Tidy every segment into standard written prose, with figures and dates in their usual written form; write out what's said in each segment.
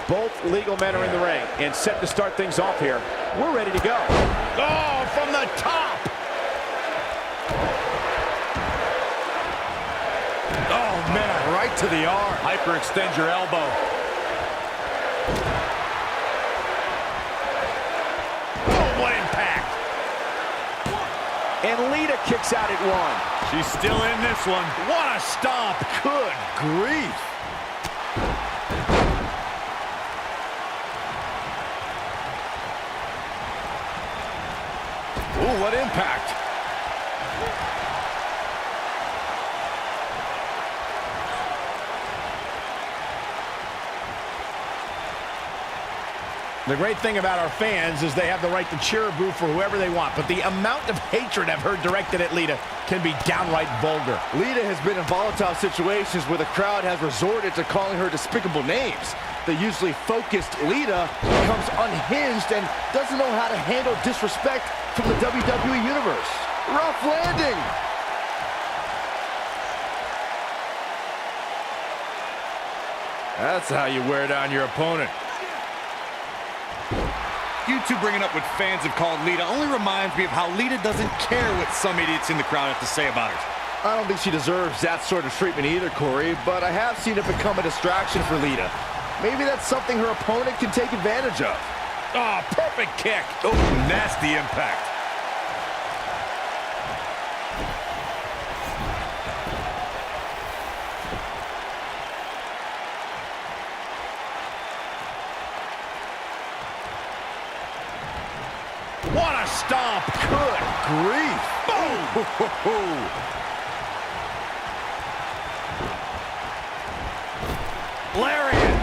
Both legal men are in the ring and set to start things off here. We're ready to go. Oh, from the top. Oh, man, right to the arm. Hyperextend your elbow. Oh, what impact. And Lita kicks out at one. She's still in this one. What a stomp. Good grief. Ooh, what impact. The great thing about our fans is they have the right to cheer or boo for whoever they want, but the amount of hatred I've heard directed at Lita can be downright vulgar. Lita has been in volatile situations where the crowd has resorted to calling her despicable names. The usually focused Lita becomes unhinged and doesn't know how to handle disrespect from the WWE Universe. Rough landing. That's how you wear down your opponent. You two bringing up what fans have called Lita only reminds me of how Lita doesn't care what some idiots in the crowd have to say about her. I don't think she deserves that sort of treatment either, Corey, but I have seen it become a distraction for Lita. Maybe that's something her opponent can take advantage of. Oh, perfect kick. Oh, nasty impact. What a stomp. Good grief. Boom. Lariat.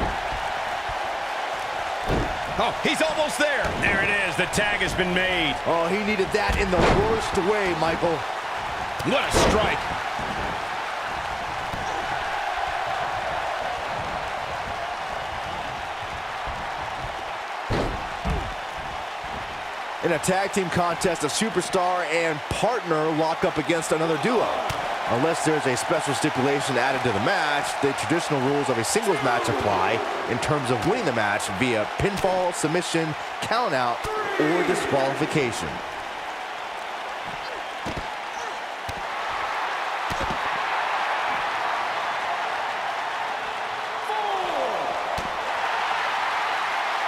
Oh, he's almost there. There it is. The tag has been made. Oh, he needed that in the worst way, Michael. What a strike. In a tag team contest, a superstar and partner lock up against another duo. Unless there's a special stipulation added to the match, the traditional rules of a singles match apply in terms of winning the match via pinfall, submission, countout, or disqualification.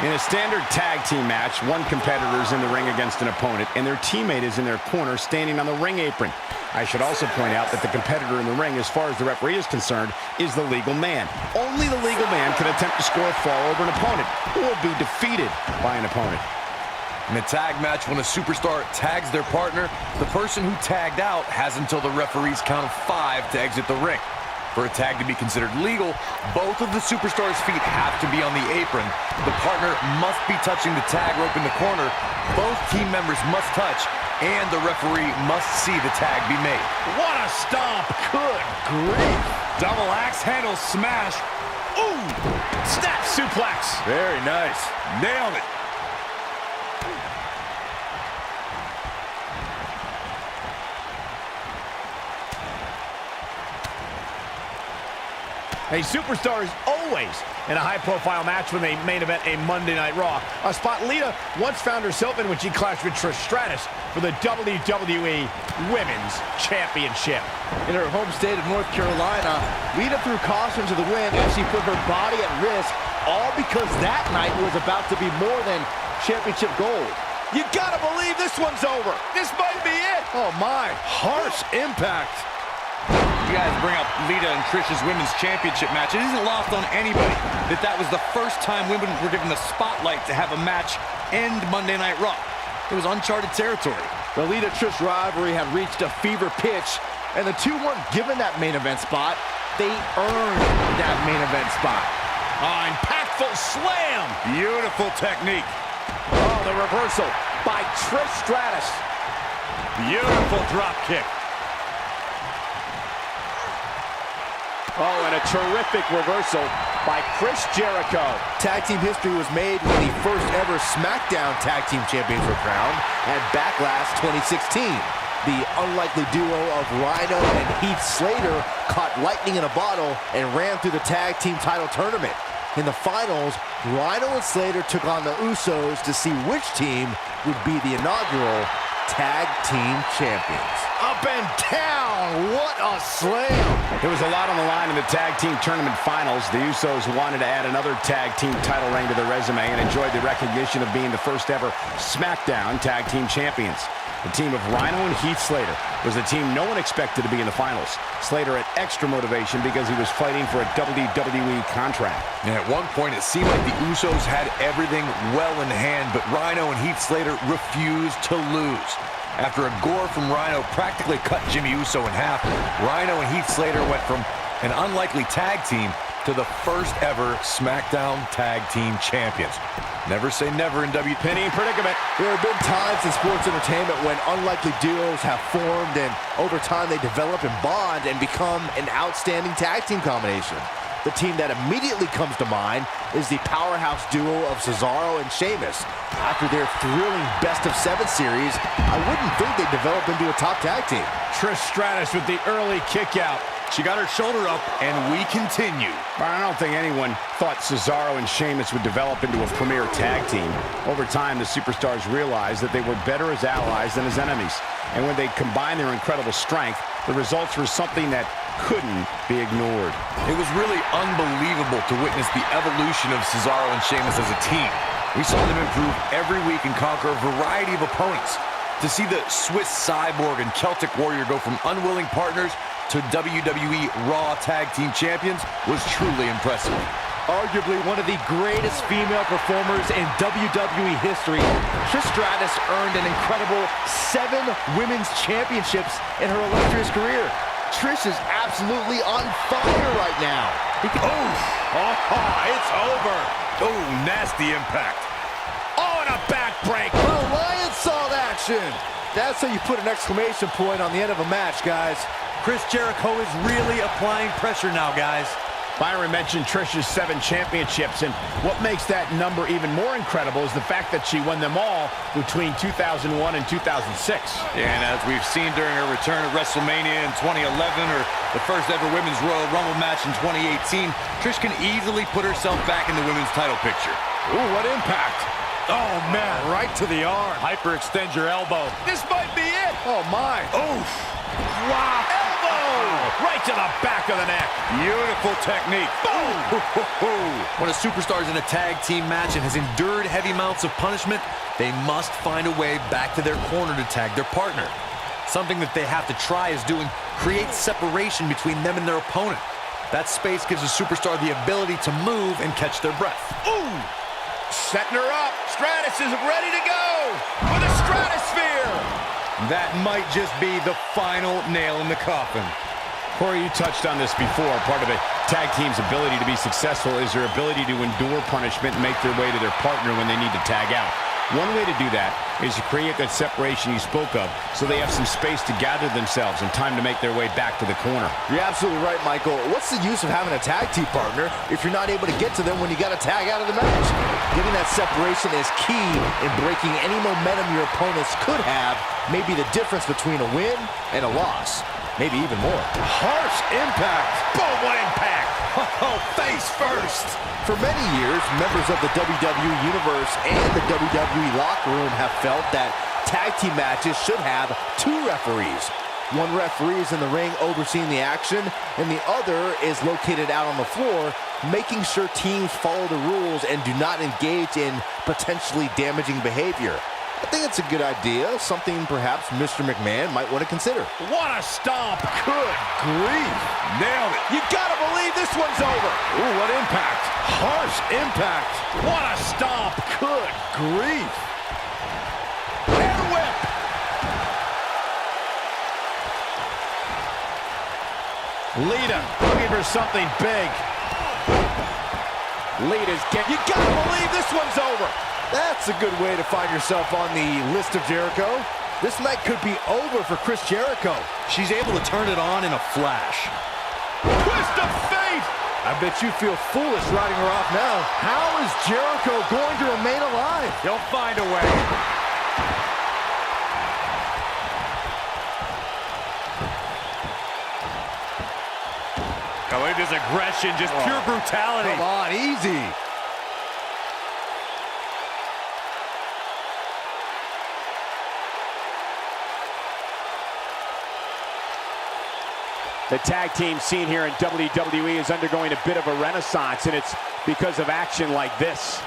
In a standard tag team match, one competitor is in the ring against an opponent, and their teammate is in their corner standing on the ring apron. I should also point out that the competitor in the ring, as far as the referee is concerned, is the legal man. Only the legal man can attempt to score a fall over an opponent or be defeated by an opponent. In a tag match, when a superstar tags their partner, the person who tagged out has until the referee's count of 5 to exit the ring. For a tag to be considered legal, both of the superstars' feet have to be on the apron. The partner must be touching the tag rope in the corner. Both team members must touch, and the referee must see the tag be made. What a stomp. Good grief. Double axe handle smash. Ooh. Snap suplex. Very nice. Nailed it. A superstar is always in a high-profile match when they main event a Monday Night Raw, a spot Lita once found herself in when she clashed with Trish for the WWE Women's Championship. In her home state of North Carolina, Lita threw caution to the wind as she put her body at risk, all because that night was about to be more than championship gold. You gotta believe this one's over. This might be it. Oh my, harsh impact. You guys bring up Lita and Trish's Women's Championship match. It isn't lost on anybody that was the first time women were given the spotlight to have a match end Monday Night Raw. It was uncharted territory. The Lita-Trish rivalry had reached a fever pitch, and the two weren't given that main event spot. They earned that main event spot. Oh, impactful slam. Beautiful technique. Oh, the reversal by Trish Stratus. Beautiful drop kick. Oh, and a terrific reversal by Chris Jericho. Tag team history was made when the first ever SmackDown Tag Team Champions were crowned at Backlash 2016. The unlikely duo of Rhino and Heath Slater caught lightning in a bottle and ran through the tag team title tournament. In the finals, Rhino and Slater took on the Usos to see which team would be the inaugural Tag Team Champions. Up and down, what a slam! There was a lot on the line in the Tag Team Tournament Finals. The Usos wanted to add another Tag Team title reign to their resume and enjoyed the recognition of being the first ever SmackDown Tag Team Champions. The team of Rhino and Heath Slater was the team no one expected to be in the finals. Slater had extra motivation because he was fighting for a WWE contract. And at one point, it seemed like the Usos had everything well in hand, but Rhino and Heath Slater refused to lose. After a gore from Rhino practically cut Jimmy Uso in half, Rhino and Heath Slater went from an unlikely tag team to the first ever SmackDown Tag Team Champions. Never say never in Penny predicament. There have been times in sports entertainment when unlikely duos have formed, and over time they develop and bond and become an outstanding tag team combination. The team that immediately comes to mind is the powerhouse duo of Cesaro and Sheamus. After their thrilling best-of-7 series, I wouldn't think they'd develop into a top tag team. Trish Stratus with the early kick out. She got her shoulder up, and we continue. But I don't think anyone thought Cesaro and Sheamus would develop into a premier tag team. Over time, the superstars realized that they were better as allies than as enemies. And when they combined their incredible strength, the results were something that couldn't be ignored. It was really unbelievable to witness the evolution of Cesaro and Sheamus as a team. We saw them improve every week and conquer a variety of opponents. To see the Swiss Cyborg and Celtic Warrior go from unwilling partners to WWE Raw Tag Team Champions was truly impressive. Arguably one of the greatest female performers in WWE history, Trish Stratus earned an incredible 7 women's championships in her illustrious career. Trish is absolutely on fire right now. It's over. Oh, nasty impact. Oh, and a backbreak. The Lionsault action. That's how you put an exclamation point on the end of a match, guys. Chris Jericho is really applying pressure now, guys. Byron mentioned Trish's 7 championships, and what makes that number even more incredible is the fact that she won them all between 2001 and 2006. And as we've seen during her return at WrestleMania in 2011 or the first ever Women's Royal Rumble match in 2018, Trish can easily put herself back in the women's title picture. Ooh, what impact. Oh, man, right to the arm. Hyperextend your elbow. This might be it. Oh, my. Oof. Wow. Right to the back of the neck. Beautiful technique. Boom! When a superstar is in a tag team match and has endured heavy amounts of punishment, they must find a way back to their corner to tag their partner. Something that they have to try is doing creates separation between them and their opponent. That space gives a superstar the ability to move and catch their breath. Ooh! Setting her up. Stratus is ready to go with a stratosphere. That might just be the final nail in the coffin. Corey, you touched on this before. Part of a tag team's ability to be successful is their ability to endure punishment and make their way to their partner when they need to tag out. One way to do that is to create that separation you spoke of so they have some space to gather themselves and time to make their way back to the corner. You're absolutely right, Michael. What's the use of having a tag team partner if you're not able to get to them when you got to tag out of the match? Getting that separation is key in breaking any momentum your opponents could have, maybe the difference between a win and a loss. Maybe even more. Harsh impact. Boom, what impact. Oh, face first. For many years, members of the WWE Universe and the WWE locker room have felt that tag team matches should have 2 referees. One referee is in the ring overseeing the action, and the other is located out on the floor, making sure teams follow the rules and do not engage in potentially damaging behavior. I think it's a good idea, something perhaps Mr. McMahon might want to consider. What a stomp. Good grief. Nailed it. You gotta believe this one's over. Ooh, what impact. Harsh impact. What a stomp. Good grief. And whip. Lita looking for something big. Lita's getting... You gotta believe this one's over. That's a good way to find yourself on the list of Jericho. This night could be over for Chris Jericho. She's able to turn it on in a flash. Twist of fate! I bet you feel foolish writing her off now. How is Jericho going to remain alive? He'll find a way. Jericho. Look at this aggression, just pure brutality. Come on, easy. The tag team scene here in WWE is undergoing a bit of a renaissance, and it's because of action like this.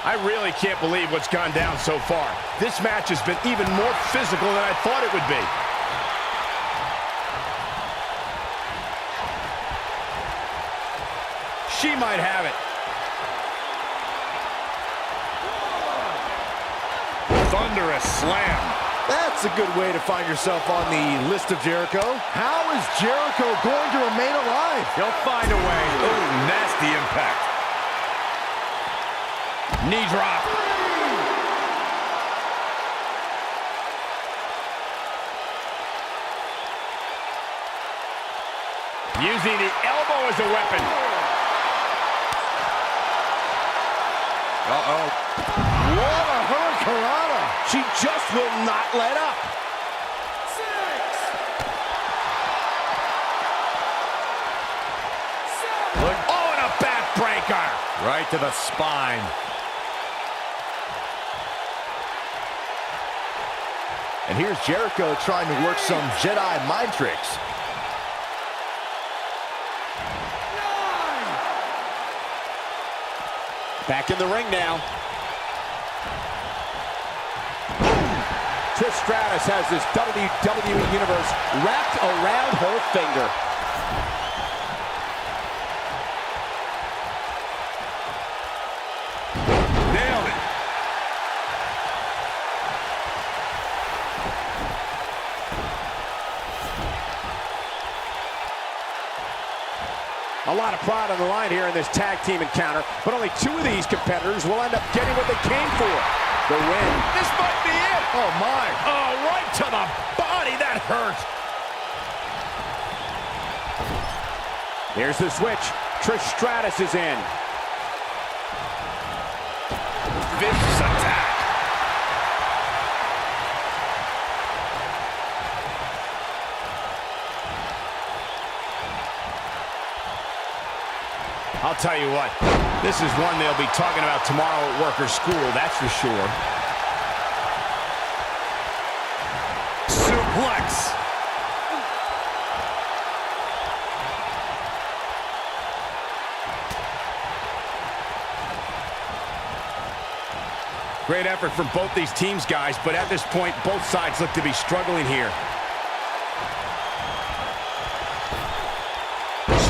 I really can't believe what's gone down so far. This match has been even more physical than I thought it would be. She might have it. Thunderous slam. That's a good way to find yourself on the list of Jericho. How is Jericho going to remain alive? He'll find a way. Oh, nasty impact. Knee drop. Using the elbow as a weapon. Uh-oh. What a hurricanrana! She just will not let up. Look, oh, and a backbreaker. Right to the spine. And here's Jericho trying to work some Jedi mind tricks. Back in the ring now. Trish Stratus has this WWE Universe wrapped around her finger. Nailed it. A lot of pride on the line here in this tag team encounter, but only two of these competitors will end up getting what they came for. The win. This might be it. Oh, my. Oh, right to the body. That hurt. Here's the switch. Trish Stratus is in. Vicious attack. I'll tell you what, this is one they'll be talking about tomorrow at work or school, that's for sure. Suplex. Great effort from both these teams, guys, but at this point, both sides look to be struggling here.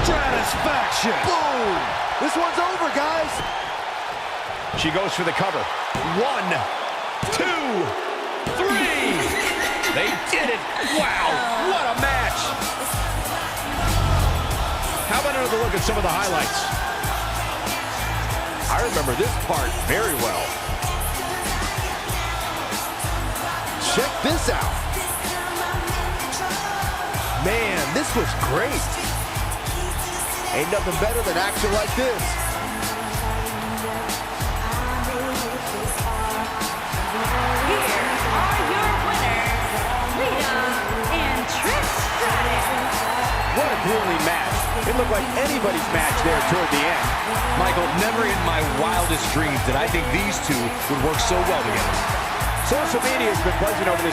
Stratisfaction. Boom! This one's over, guys. She goes for the cover. 1, 2, 3. They did it. Wow, what a match. How about another look at some of the highlights? I remember this part very well. Check this out. Man, this was great. Ain't nothing better than action like this. Here are your winners, Lita and Trish Stratus. What a grueling match. It looked like anybody's match there toward the end. Michael, never in my wildest dreams did I think these two would work so well together. Social media has been buzzing over this